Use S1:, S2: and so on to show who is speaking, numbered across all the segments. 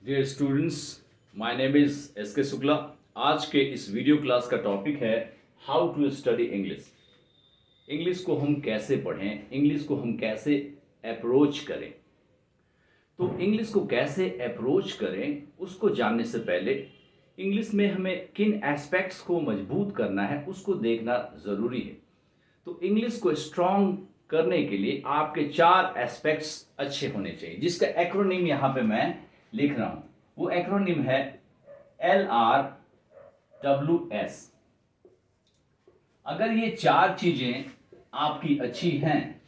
S1: Dear students, my name is S K Shukla. आज के इस वीडियो क्लास का टॉपिक है how to study English. English को हम कैसे पढ़ें, इंग्लिश को हम कैसे अप्रोच करें। तो इंग्लिश को कैसे अप्रोच करें उसको जानने से पहले इंग्लिश में हमें किन एस्पेक्ट्स को मजबूत करना है उसको देखना ज़रूरी है। तो इंग्लिश को स्ट्रॉन्ग करने के लिए आपके 4 एस्पेक्ट्स अच्छे होने चाहिए, जिसका एक्रोनिम यहाँ पे मैं लिख रहा हूँ। वो एक्रोनिम है LRWS। अगर ये 4 चीज़ें आपकी अच्छी हैं,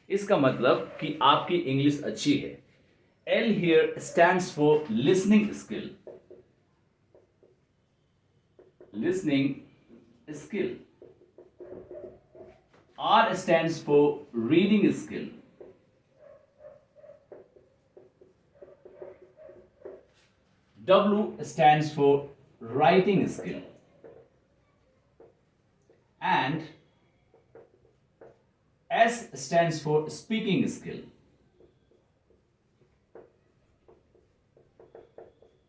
S1: इसका मतलब कि आपकी इंग्लिश अच्छी है। L here stands for listening skill. Listening skill. R stands for reading skill. W stands for writing skill. And S stands for speaking skill.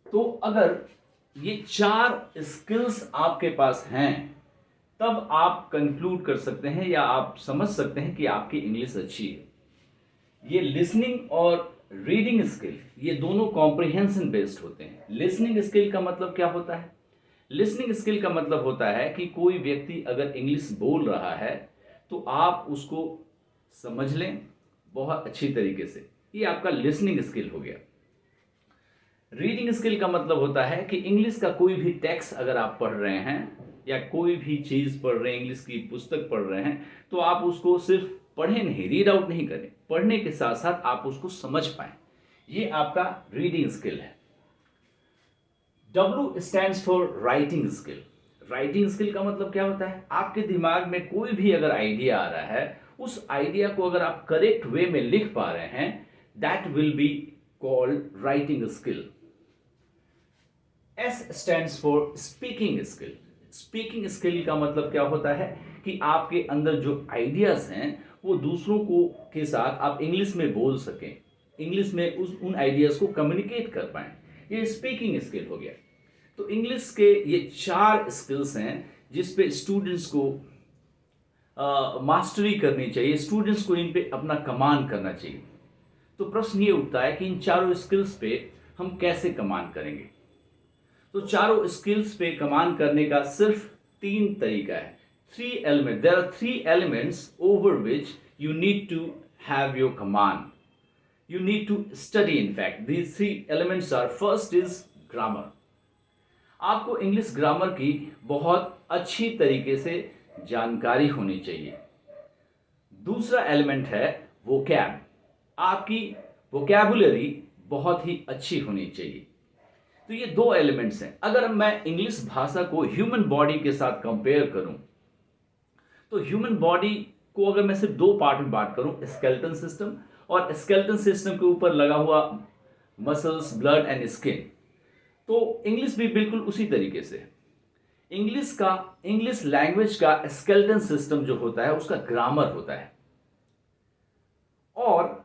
S1: तो अगर ये 4 स्किल्स आपके पास हैं, तब आप कंक्लूड कर सकते हैं या आप समझ सकते हैं कि आपकी इंग्लिश अच्छी है। ये लिसनिंग और रीडिंग स्किल, ये दोनों कॉम्प्रिहेंशन बेस्ड होते हैं। लिसनिंग स्किल का मतलब क्या होता है? लिसनिंग स्किल का मतलब होता है कि कोई व्यक्ति अगर इंग्लिश बोल रहा है तो आप उसको समझ लें बहुत अच्छी तरीके से। ये आपका लिसनिंग स्किल हो गया। रीडिंग स्किल का मतलब होता है कि इंग्लिश का कोई भी टेक्स्ट अगर आप पढ़ रहे हैं या कोई भी चीज़ पढ़ रहे हैं, इंग्लिश की पुस्तक पढ़ रहे हैं, तो आप उसको सिर्फ पढ़ें नहीं, रीड आउट नहीं करें, पढ़ने के साथ साथ आप उसको समझ पाएं। ये आपका रीडिंग स्किल है। W stands for writing skill. Writing skill का मतलब क्या होता है? आपके दिमाग में कोई भी अगर आइडिया आ रहा है, उस आइडिया को अगर आप करेक्ट वे में लिख पा रहे हैं, that will be called writing skill. S stands for speaking skill. Speaking skill का मतलब क्या होता है कि आपके अंदर जो आइडियाज हैं वो दूसरों को के साथ आप इंग्लिश में बोल सकें, इंग्लिश में उन आइडियाज को कम्युनिकेट कर पाएं। ये स्पीकिंग स्किल हो गया। तो इंग्लिश के ये 4 स्किल्स हैं जिस पे स्टूडेंट्स को मास्टरी करनी चाहिए, स्टूडेंट्स को इन पे अपना कमांड करना चाहिए। तो प्रश्न ये उठता है कि इन चारों स्किल्स पे हम कैसे कमांड करेंगे। तो चारों स्किल्स पे कमांड करने का सिर्फ 3 तरीका है। 3 element, there are 3 elements over which you need to have your command, you need to study. In fact, these 3 elements are: first is grammar. आपको इंग्लिश ग्रामर की बहुत अच्छी तरीके से जानकारी होनी चाहिए। दूसरा एलिमेंट है वोकैब। आपकी वोकैबुलरी बहुत ही अच्छी होनी चाहिए। तो ये 2 एलिमेंट्स हैं। अगर मैं इंग्लिश भाषा को ह्यूमन बॉडी के साथ कंपेयर करूं, तो ह्यूमन बॉडी को अगर मैं सिर्फ 2 पार्ट में बात करूं, स्केलेटन सिस्टम और स्केलेटन सिस्टम के ऊपर लगा हुआ मसल्स, ब्लड एंड स्किन, तो इंग्लिश भी बिल्कुल उसी तरीके से। इंग्लिश लैंग्वेज का स्केलेटन सिस्टम जो होता है उसका ग्रामर होता है, और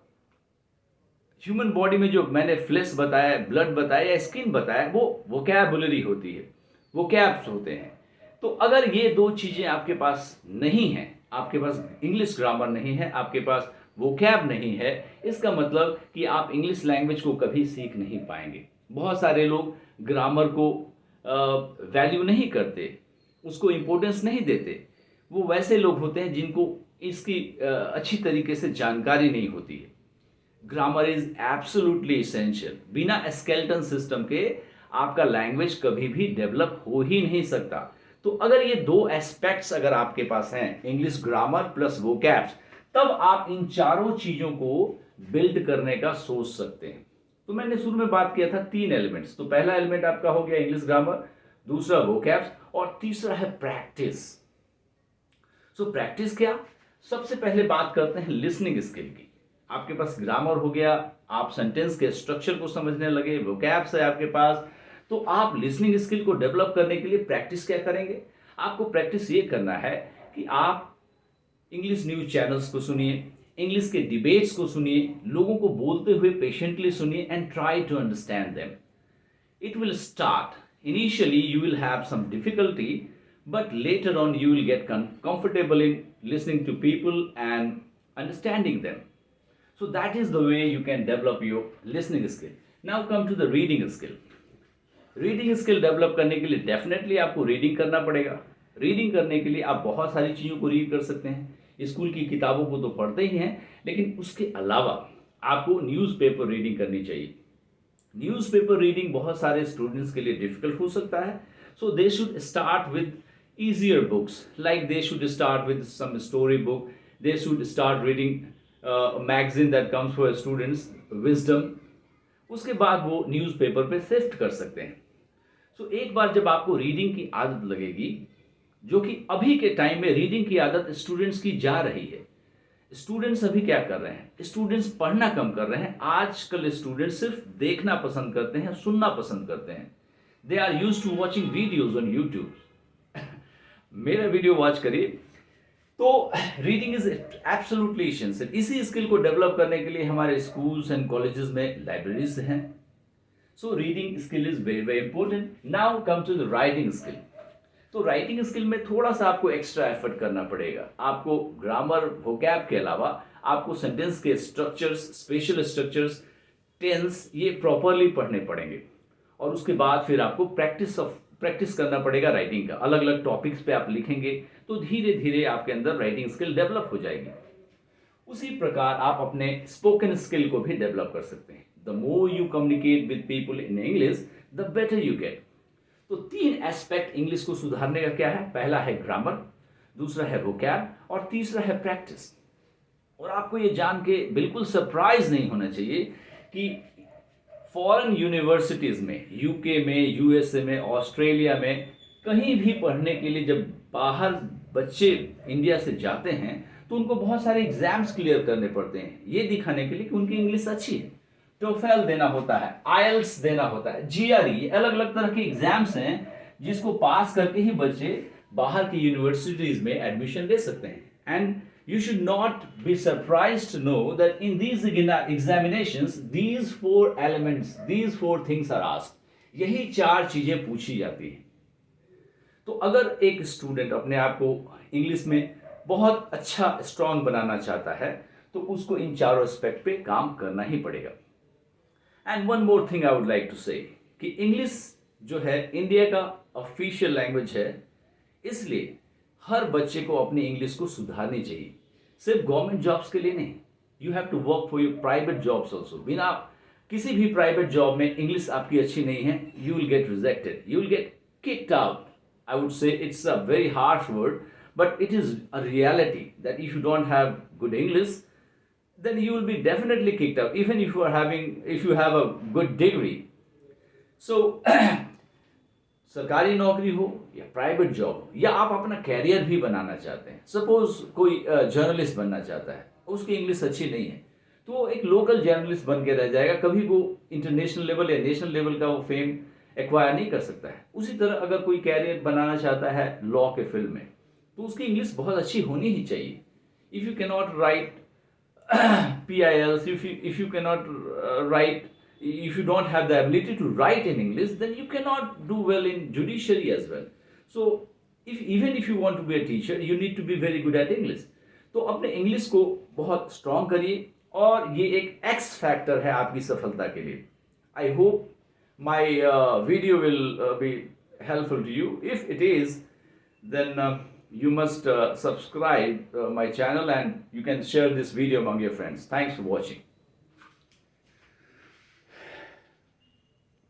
S1: ह्यूमन बॉडी में जो मैंने फ्लेश बताया, ब्लड बताया या स्किन बताया, वो वोकैबुलरी होती है, वोकैब्स होते हैं। तो अगर ये 2 चीज़ें आपके पास नहीं हैं, आपके पास इंग्लिश ग्रामर नहीं है, आपके पास वोकैब नहीं है, इसका मतलब कि आप इंग्लिश लैंग्वेज को कभी सीख नहीं पाएंगे। बहुत सारे लोग ग्रामर को वैल्यू नहीं करते, उसको इम्पोर्टेंस नहीं देते। वो वैसे लोग होते हैं जिनको इसकी अच्छी तरीके से जानकारी नहीं होती है। Grammar is absolutely essential. बिना स्केलेटन सिस्टम के आपका लैंग्वेज कभी भी डेवलप हो ही नहीं सकता। तो अगर ये 2 एस्पेक्ट्स अगर आपके पास हैं, इंग्लिश ग्रामर प्लस वोकैब्स, तब आप इन चारों चीजों को बिल्ड करने का सोच सकते हैं। तो मैंने शुरू में बात किया था 3 एलिमेंट्स। तो पहला एलिमेंट आपका हो गया इंग्लिश ग्रामर, दूसरा वोकैब्स, और तीसरा है प्रैक्टिस। सो प्रैक्टिस क्या? सबसे पहले बात करते हैं लिसनिंग स्किल की। आपके पास ग्रामर हो गया, आप सेंटेंस के स्ट्रक्चर को समझने लगे, वोकैब्स है आपके पास, तो आप लिसनिंग स्किल को डेवलप करने के लिए प्रैक्टिस क्या करेंगे? आपको प्रैक्टिस ये करना है कि आप इंग्लिश न्यूज चैनल्स को सुनिए, इंग्लिश के डिबेट्स को सुनिए, लोगों को बोलते हुए पेशेंटली सुनिए and try to understand them. it will start. Initially, you will have some difficulty, but later on, you will get comfortable in listening to people and understanding them. So, that is the way you can develop your listening skill. Now, come to the reading skill. Reading skill develop करने के लिए definitely आपको reading करना पड़ेगा. Reading करने के लिए आप बहुत सारी चीज़ों को रीड कर सकते हैं. स्कूल की किताबों को तो पढ़ते ही हैं, लेकिन उसके अलावा आपको न्यूज़पेपर रीडिंग करनी चाहिए. न्यूज़पेपर रीडिंग बहुत सारे स्टूडेंट्स के लिए डिफिकल्ट हो सकता है. So they should start with easier books, like they should start with some story book. They should start reading a magazine that comes for students, wisdom. उसके बाद वो न्यूज़पेपर पे शिफ्ट कर सकते हैं. सो एक बार जब आपको रीडिंग की आदत लगेगी, जो कि अभी के टाइम में रीडिंग की आदत स्टूडेंट्स की जा रही है. स्टूडेंट्स अभी क्या कर रहे हैं? स्टूडेंट्स पढ़ना कम कर रहे हैं. आजकल स्टूडेंट्स सिर्फ देखना पसंद करते हैं, सुनना पसंद करते हैं. They are used to watching videos on YouTube. मेरा वीडियो वॉच करिए. तो रीडिंग इज एब्सोल्युटली एसेंशियल. इसी स्किल को डेवलप करने के लिए हमारे स्कूल्स एंड कॉलेजेस में लाइब्रेरीज हैं. So reading skill is very very important. Now come to the writing skill. तो राइटिंग स्किल में थोड़ा सा आपको एक्स्ट्रा एफर्ट करना पड़ेगा. आपको ग्रामर, वोकैब के अलावा आपको सेंटेंस के स्ट्रक्चर्स, स्पेशल स्ट्रक्चर्स, टेंस, ये प्रॉपरली पढ़ने पड़ेंगे. और उसके बाद फिर आपको प्रैक्टिस करना पड़ेगा राइटिंग का. अलग अलग टॉपिक्स पे आप लिखेंगे तो धीरे धीरे आपके अंदर राइटिंग स्किल डेवलप हो जाएगी. उसी प्रकार आप अपने स्पोकन स्किल को भी डेवलप कर सकते हैं. The more you communicate with people in English, the better you get. तो 3 एस्पेक्ट इंग्लिश को सुधारने का क्या है? पहला है ग्रामर, दूसरा है वोकैब और तीसरा है प्रैक्टिस. और आपको ये जान के बिल्कुल सरप्राइज नहीं होना चाहिए कि फॉरेन यूनिवर्सिटीज़ में, यूके में, यूएसए में, ऑस्ट्रेलिया में कहीं भी पढ़ने के लिए जब बाहर बच्चे इंडिया से जाते हैं तो उनको बहुत सारे एग्जाम्स क्लियर करने पड़ते हैं, ये दिखाने के लिए कि उनकी इंग्लिश अच्छी है. टोफेल देना होता है, आईएलटीएस देना होता है, जीआरई, अलग अलग तरह के एग्जाम्स हैं जिसको पास करके ही बच्चे बाहर की यूनिवर्सिटीज़ में एडमिशन ले सकते हैं. And you should not be surprised to know that in these examinations these 4 elements, these 4 things are asked. यही 4 चीजें पूछी जाती हैं. तो अगर एक स्टूडेंट अपने आप को इंग्लिश में बहुत अच्छा स्ट्रांग बनाना चाहता है तो उसको इन 4 एस्पेक्ट पे काम करना ही पड़ेगा. And one more thing I would like to say कि इंग्लिश जो है इंडिया का ऑफिशियल लैंग्वेज है, इसलिए हर बच्चे को अपनी इंग्लिश को सुधारनी चाहिए. सिर्फ गवर्नमेंट जॉब्स के लिए नहीं. You have to work for your private jobs also. बिना किसी भी प्राइवेट जॉब में इंग्लिश आपकी अच्छी नहीं है, you will get rejected, you will get kicked out. I would say it's a very harsh word, but it is a reality that if you don't have good English then you will be definitely kicked out, even if you have a good degree. So सरकारी नौकरी हो या private job हो, या आप अपना career भी बनाना चाहते हैं. सपोज कोई जर्नलिस्ट बनना चाहता है, उसकी इंग्लिश अच्छी नहीं है, तो वो एक लोकल जर्नलिस्ट बन के रह जाएगा, कभी वो इंटरनेशनल लेवल या नेशनल लेवल का वो फेम एक्वायर नहीं कर सकता है. उसी तरह अगर कोई कैरियर बनाना चाहता है लॉ के फील्ड में, तो उसकी इंग्लिश बहुत अच्छी होनी ही चाहिए. If you can not right PILs, if you cannot write, if you don't have the ability to write in English, then you cannot do well in judiciary as well. So even if you want to be a teacher, you need to be very good at English. तो अपने English को बहुत strong करिए, और ये एक x factor है आपकी सफलता के लिए. I hope my video will be helpful to you. If it is, then you must subscribe my channel, and you can share this video among your friends. Thanks for watching.